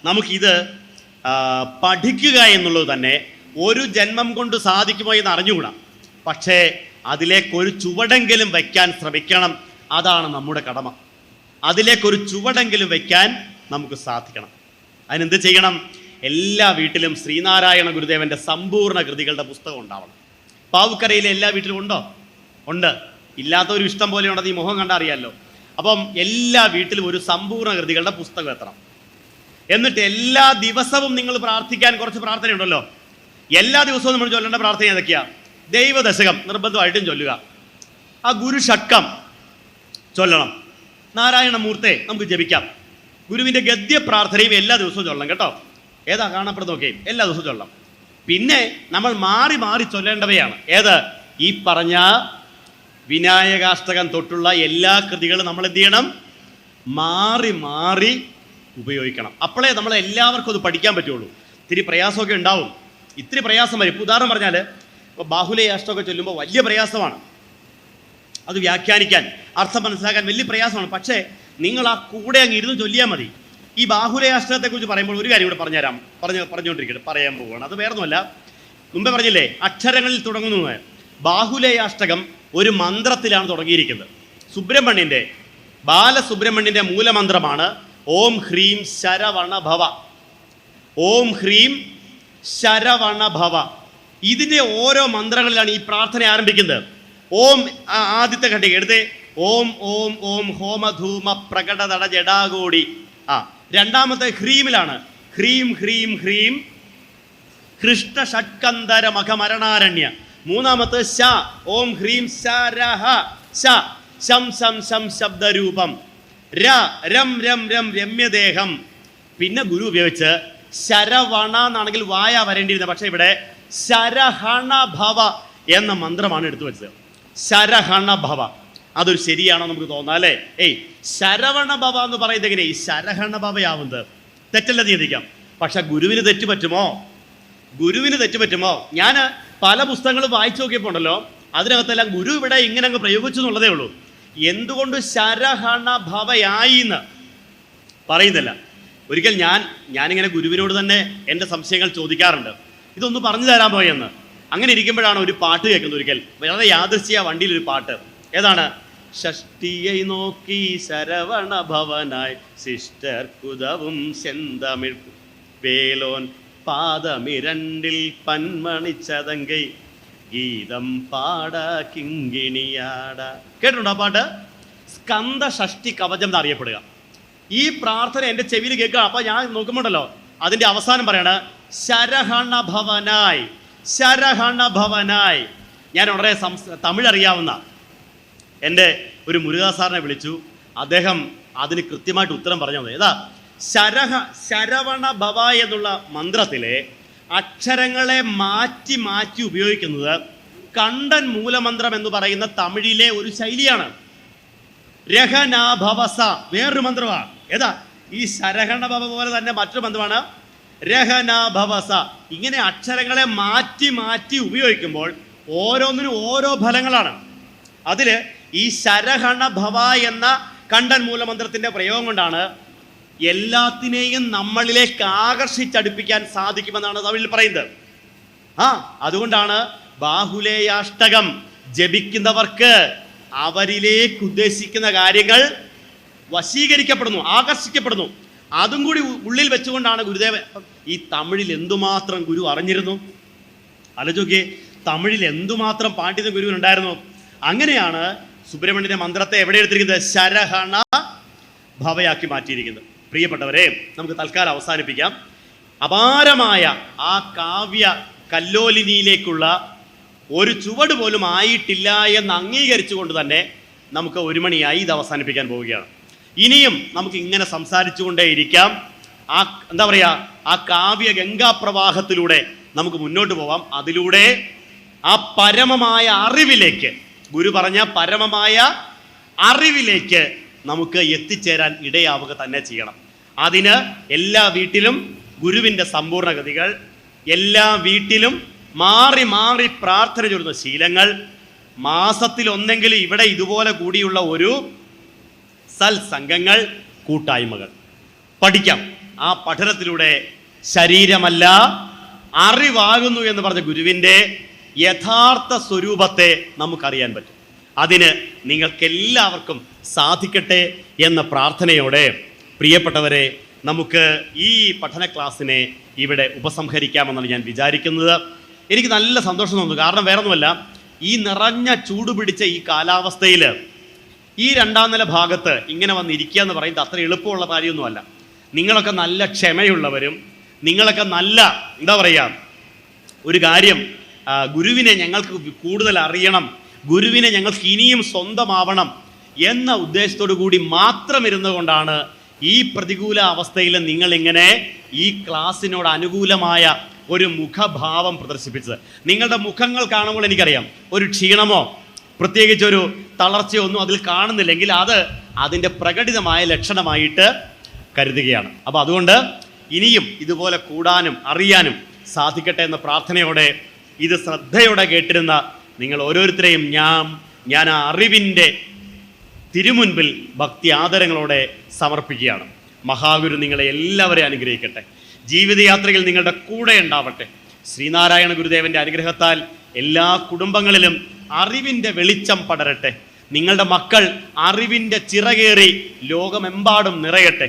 നമുക്കിത് പഠിക്കുക എന്നുള്ളത് തന്നെ ഒരു ജന്മം കൊണ്ട് സാധിക്കുമോ എന്ന് അറിഞ്ഞുകൂടാ. പക്ഷേ അതിലേക്കൊരു ചുവടെങ്കിലും വയ്ക്കാൻ ശ്രമിക്കണം. അതാണ് നമ്മുടെ കടമ. അതിലേക്കൊരു ചുവടെങ്കിലും വയ്ക്കാൻ നമുക്ക് സാധിക്കണം. അതിനെന്ത് ചെയ്യണം? എല്ലാ വീട്ടിലും ശ്രീനാരായണ ഗുരുദേവൻ്റെ സമ്പൂർണ്ണ കൃതികളുടെ പുസ്തകം ഉണ്ടാവണം. പാവുക്കരയിലെ എല്ലാ വീട്ടിലും ഉണ്ടോ? ഉണ്ട്. ഇല്ലാത്തവരും ഇഷ്ടം പോലെ ഉണ്ടെന്ന് ഈ മുഖം കണ്ടാൽ അറിയാമല്ലോ. അപ്പം എല്ലാ വീട്ടിലും ഒരു സമ്പൂർണ്ണ കൃതികളുടെ പുസ്തകം എത്തണം. എന്നിട്ട് എല്ലാ ദിവസവും നിങ്ങൾ പ്രാർത്ഥിക്കാൻ കുറച്ച് പ്രാർത്ഥനയുണ്ടല്ലോ. എല്ലാ ദിവസവും നമ്മൾ ചൊല്ലേണ്ട പ്രാർത്ഥന ഏതൊക്കെയാ? ദൈവദശകം നിർബന്ധമായിട്ടും ചൊല്ലുക. ആ ഗുരു ഷട്കം ചൊല്ലണം. നാരായണമൂർത്തെ നമുക്ക് ജപിക്കാം. ഗുരുവിൻ്റെ ഗദ്യ പ്രാർത്ഥനയും എല്ലാ ദിവസവും ചൊല്ലണം കേട്ടോ. ഏതാ കാണപ്പെടുന്നതൊക്കെയും എല്ലാ ദിവസവും ചൊല്ലണം. പിന്നെ നമ്മൾ മാറി മാറി ചൊല്ലേണ്ടവയാണ്. ഏത്? ഈ പറഞ്ഞ വിനായകാഷ്ടകം തൊട്ടുള്ള എല്ലാ കൃതികളും നമ്മൾ എന്ത് ചെയ്യണം? മാറി മാറി ഉപയോഗിക്കണം. അപ്പോഴേ നമ്മൾ എല്ലാവർക്കും അത് പഠിക്കാൻ പറ്റുള്ളൂ. ഇത്തിരി പ്രയാസമൊക്കെ ഉണ്ടാവും. ഇത്തിരി പ്രയാസം വരും. ഇപ്പോൾ ഉദാഹരണം പറഞ്ഞാൽ ഇപ്പോൾ ബാഹുലേയാഷ്ടമൊക്കെ ചൊല്ലുമ്പോൾ വലിയ പ്രയാസമാണ്. അത് വ്യാഖ്യാനിക്കാൻ, അർത്ഥം മനസ്സിലാക്കാൻ വലിയ പ്രയാസമാണ്. പക്ഷേ നിങ്ങൾ ആ കൂടെ അങ്ങ് ഇരുന്ന് ചൊല്ലിയാൽ മതി. ഈ ബാഹുലേയാഷ്ടകത്തെക്കുറിച്ച് പറയുമ്പോൾ ഒരു കാര്യം കൂടെ പറഞ്ഞുകൊണ്ടിരിക്കട്ടെ, പറയാൻ പോവുകയാണ്. അത് വേറൊന്നുമല്ല, മുമ്പേ പറഞ്ഞില്ലേ അക്ഷരങ്ങളിൽ തുടങ്ങുന്നത്. ബാഹുലേയാഷ്ടകം ഒരു മന്ത്രത്തിലാണ് തുടങ്ങിയിരിക്കുന്നത്. ബാലസുബ്രഹ്മണ്യൻ്റെ മൂലമന്ത്രമാണ് ഓം ഹ്രീം ശരവണ ഭവ. ഓം ഹ്രീം ശരവണ ഭവ. ഇതിൻ്റെ ഓരോ മന്ത്രങ്ങളിലാണ് ഈ പ്രാർത്ഥന ആരംഭിക്കുന്നത്. ഓം ആദ്യത്തെ ഘട്ടിക എടുത്തേ. ഓം ഓം ഓം ഹോമധൂമ പ്രകടതട ജടാകോടി. രണ്ടാമത്തെ ഹ്രീമിലാണ്. ഹ്രീം ഹ്രീം ഹ്രീം ഹൃഷ്ട ഷട്കന്ധര മഖമരണാരണ്യ. മൂന്നാമത്തെ ശ. ഓം ഹ്രീം ശരഹ ശ. ശം ശം ശം ശബ്ദരൂപം. ര രം രം രം രമ്യദേഹം. പിന്നെ ഗുരു ഉപയോഗിച്ച് ശരവണ എന്നാണെങ്കിൽ വായ വരേണ്ടിയിരുന്നത്. പക്ഷെ ഇവിടെ ശരഹണ ഭവ എന്ന മന്ത്രമാണ് എടുത്തു വെച്ചത്. ശരഹണ ഭവ. അതൊരു ശരിയാണോ നമുക്ക് തോന്നാം അല്ലേ? ശരവണ ഭവ എന്ന് പറയുന്നത് എങ്ങനെ ഈ ശരഹണ ഭവയാവുന്നത്? തെറ്റല്ല ചിന്തിക്കാം. പക്ഷെ ഗുരുവിന് തെറ്റുപറ്റുമോ? ഞാൻ പല പുസ്തകങ്ങളും വായിച്ചു നോക്കിയപ്പോൾ ഉണ്ടല്ലോ, അതിനകത്തെല്ലാം ഗുരു ഇവിടെ ഇങ്ങനെ അങ്ങ് പ്രയോഗിച്ചു എന്നുള്ളതേ ഉള്ളൂ. എന്തുകൊണ്ട് ശരഹണ ഭവയായി എന്ന് പറയുന്നില്ല. ഒരിക്കൽ ഞാനിങ്ങനെ ഗുരുവിനോട് തന്നെ എൻ്റെ സംശയങ്ങൾ ചോദിക്കാറുണ്ട്. ഇതൊന്ന് പറഞ്ഞു തരാൻ പോയെന്ന്. അങ്ങനെ ഇരിക്കുമ്പോഴാണ് ഒരു പാട്ട് കേൾക്കുന്നത്. ഒരിക്കൽ വളരെ യാദൃശ്ചിക വണ്ടിയിലൊരു പാട്ട്. ഏതാണ്? ഷഷ്ടിയെ നോക്കി ശരവണ ഭവനായി സിസ്റ്റർ കുതവും ചെന്തമിഴ് വേലോൻ പാദമിരണ്ടിൽ പന്മണിച്ചതങ്കൈ ഗീതം പാട കിങ്കിണിയാട. കേട്ടിട്ടുണ്ടോ ആ പാട്ട്? സ്കന്ദ ഷഷ്ടി കവചം എന്നറിയപ്പെടുക. ഈ പ്രാർത്ഥന എൻ്റെ ചെവിയിൽ കേൾക്കുക. അപ്പോൾ ഞാൻ നോക്കുമ്പോണ്ടല്ലോ അതിൻ്റെ അവസാനം പറയണ ശരഹണ ഭവനായി, ശരഹണ ഭവനായി. ഞാൻ വളരെ തമിഴ് അറിയാവുന്ന എൻ്റെ ഒരു മുരുകാ സാറിനെ വിളിച്ചു. അദ്ദേഹം അതിന് കൃത്യമായിട്ട് ഉത്തരം പറഞ്ഞു തന്നു. ഏതാ? ശരവണ ഭവ എന്നുള്ള മന്ത്രത്തിലെ അക്ഷരങ്ങളെ മാറ്റി മാറ്റി ഉപയോഗിക്കുന്നത് കണ്ടൻ മൂലമന്ത്രം എന്ന് പറയുന്ന തമിഴിലെ ഒരു ശൈലിയാണ്. രഹനാഭവസ വേറൊരു മന്ത്രമാണ്. ഏതാ? ഈ ശരഹണ ഭവ പോലെ തന്നെ മറ്റൊരു മന്ത്രമാണ് രഹനാഭവസ. ഇങ്ങനെ അക്ഷരങ്ങളെ മാറ്റി മാറ്റി ഉപയോഗിക്കുമ്പോൾ ഓരോന്നിനും ഓരോ ഫലങ്ങളാണ്. അതിൽ ഈ ശരഹണ ഭവ എന്ന കണ്ടൻ മൂലമന്ത്രത്തിൻ്റെ പ്രയോഗം കൊണ്ടാണ് എല്ലാത്തിനെയും നമ്മളിലേക്ക് ആകർഷിച്ചടുപ്പിക്കാൻ സാധിക്കുമെന്നാണ് തമിഴിൽ പറയുന്നത്. അതുകൊണ്ടാണ് ബാഹുലേയാഷ്ടകം ജപിക്കുന്നവർക്ക് അവരിലേക്ക് ഉദ്ദേശിക്കുന്ന കാര്യങ്ങൾ വശീകരിക്കപ്പെടുന്നു, ആകർഷിക്കപ്പെടുന്നു. അതും കൂടി ഉള്ളിൽ വെച്ചുകൊണ്ടാണ് ഗുരുദേവൻ. ഈ തമിഴിൽ എന്തുമാത്രം ഗുരു അറിഞ്ഞിരുന്നു ആലോചിക്കേ. തമിഴിൽ എന്തുമാത്രം പാണ്ഡിത്യം ഗുരുവിനുണ്ടായിരുന്നു. അങ്ങനെയാണ് സുബ്രഹ്മണ്യന്റെ മന്ത്രത്തെ എവിടെ എടുത്തിരിക്കുന്നത്? ശരഹണ ഭവയാക്കി മാറ്റിയിരിക്കുന്നത്. പ്രിയപ്പെട്ടവരെ, നമുക്ക് തൽക്കാലം അവസാനിപ്പിക്കാം. അപാരമായ ആ കാവ്യ കല്ലോലിനിയിലേക്കുള്ള ഒരു ചുവട് പോലും ആയിട്ടില്ല എന്ന് അംഗീകരിച്ചുകൊണ്ട് തന്നെ നമുക്ക് 1 മണിയായി ഇത് അവസാനിപ്പിക്കാൻ പോവുകയാണ്. ഇനിയും നമുക്ക് ഇങ്ങനെ സംസാരിച്ചു കൊണ്ടേയിരിക്കാം. ആ കാവ്യ ഗംഗാപ്രവാഹത്തിലൂടെ നമുക്ക് മുന്നോട്ട് പോവാം. അതിലൂടെ ആ പരമമായ അറിവിലേക്ക്, ഗുരു പറഞ്ഞ പരമമായ അറിവിലേക്ക് നമുക്ക് എത്തിച്ചേരാൻ ഇടയാവുക തന്നെ ചെയ്യണം. അതിന് എല്ലാ വീട്ടിലും ഗുരുവിൻ്റെ സമ്പൂർണ്ണ ഗതികൾ, എല്ലാ വീട്ടിലും മാറി മാറി പ്രാർത്ഥന ചൊല്ലുന്ന ശീലങ്ങൾ, മാസത്തിൽ ഒന്നെങ്കിലും ഇവിടെ ഇതുപോലെ കൂടിയുള്ള ഒരു സൽസംഘങ്ങൾ, കൂട്ടായ്മകൾ പഠിക്കാം. ആ പഠനത്തിലൂടെ ശരീരമല്ല അറിവാകുന്നു എന്ന് പറഞ്ഞ ഗുരുവിൻ്റെ യഥാർത്ഥ സ്വരൂപത്തെ നമുക്കറിയാൻ പറ്റും. അതിന് നിങ്ങൾക്കെല്ലാവർക്കും സാധിക്കട്ടെ എന്ന പ്രാർത്ഥനയോടെ പ്രിയപ്പെട്ടവരെ, നമുക്ക് ഈ പഠന ക്ലാസ്സിനെ ഇവിടെ ഉപസംഹരിക്കാമെന്നാണ് ഞാൻ വിചാരിക്കുന്നത്. എനിക്ക് നല്ല സന്തോഷം തോന്നുന്നു. കാരണം വേറൊന്നുമല്ല, ഈ നിറഞ്ഞ ചൂടുപിടിച്ച ഈ കാലാവസ്ഥയിൽ ഈ 2ാം നില ഭാഗത്ത് ഇങ്ങനെ വന്നിരിക്കുക എന്ന് പറയുന്നത് അത്ര എളുപ്പമുള്ള കാര്യമൊന്നുമല്ല. നിങ്ങളൊക്കെ നല്ല ക്ഷമയുള്ളവരും, നിങ്ങളൊക്കെ നല്ല എന്താ പറയുക, ഒരു കാര്യം, ഗുരുവിനെ ഞങ്ങൾക്ക് കൂടുതൽ അറിയണം, ഗുരുവിനെ ഞങ്ങൾക്ക് ഇനിയും സ്വന്തമാവണം എന്ന ഉദ്ദേശത്തോടു കൂടി മാത്രം ഇരുന്നുകൊണ്ടാണ് ഈ പ്രതികൂല അവസ്ഥയിൽ നിങ്ങളിങ്ങനെ ഈ ക്ലാസ്സിനോട് അനുകൂലമായ ഒരു മുഖഭാവം പ്രദർശിപ്പിച്ചത്. നിങ്ങളുടെ മുഖങ്ങൾ കാണുമ്പോൾ എനിക്കറിയാം ഒരു ക്ഷീണമോ പ്രത്യേകിച്ചൊരു തളർച്ചയോ ഒന്നും അതിൽ കാണുന്നില്ലെങ്കിൽ അത് അതിൻ്റെ പ്രകടിതമായ ലക്ഷണമായിട്ട് കരുതുകയാണ്. അപ്പോൾ അതുകൊണ്ട് ഇനിയും ഇതുപോലെ കൂടാനും അറിയാനും സാധിക്കട്ടെ എന്ന പ്രാർത്ഥനയോടെ ഇത് ശ്രദ്ധയോടെ കേട്ടിരുന്ന നിങ്ങൾ ഓരോരുത്തരെയും ഞാൻ ആ അറിവിൻ്റെ തിരുമുൻപിൽ ഭക്തി ആദരങ്ങളോടെ സമർപ്പിക്കുകയാണ്. മഹാഗുരു നിങ്ങളെ എല്ലാവരെയും അനുഗ്രഹിക്കട്ടെ. ജീവിതയാത്രയിൽ നിങ്ങളുടെ കൂടെ ഉണ്ടാവട്ടെ. ശ്രീനാരായണ ഗുരുദേവൻ്റെ അനുഗ്രഹത്താൽ എല്ലാ കുടുംബങ്ങളിലും അറിവിൻ്റെ വെളിച്ചം പടരട്ടെ. നിങ്ങളുടെ മക്കൾ അറിവിൻ്റെ ചിറകേറി ലോകമെമ്പാടും നിറയട്ടെ.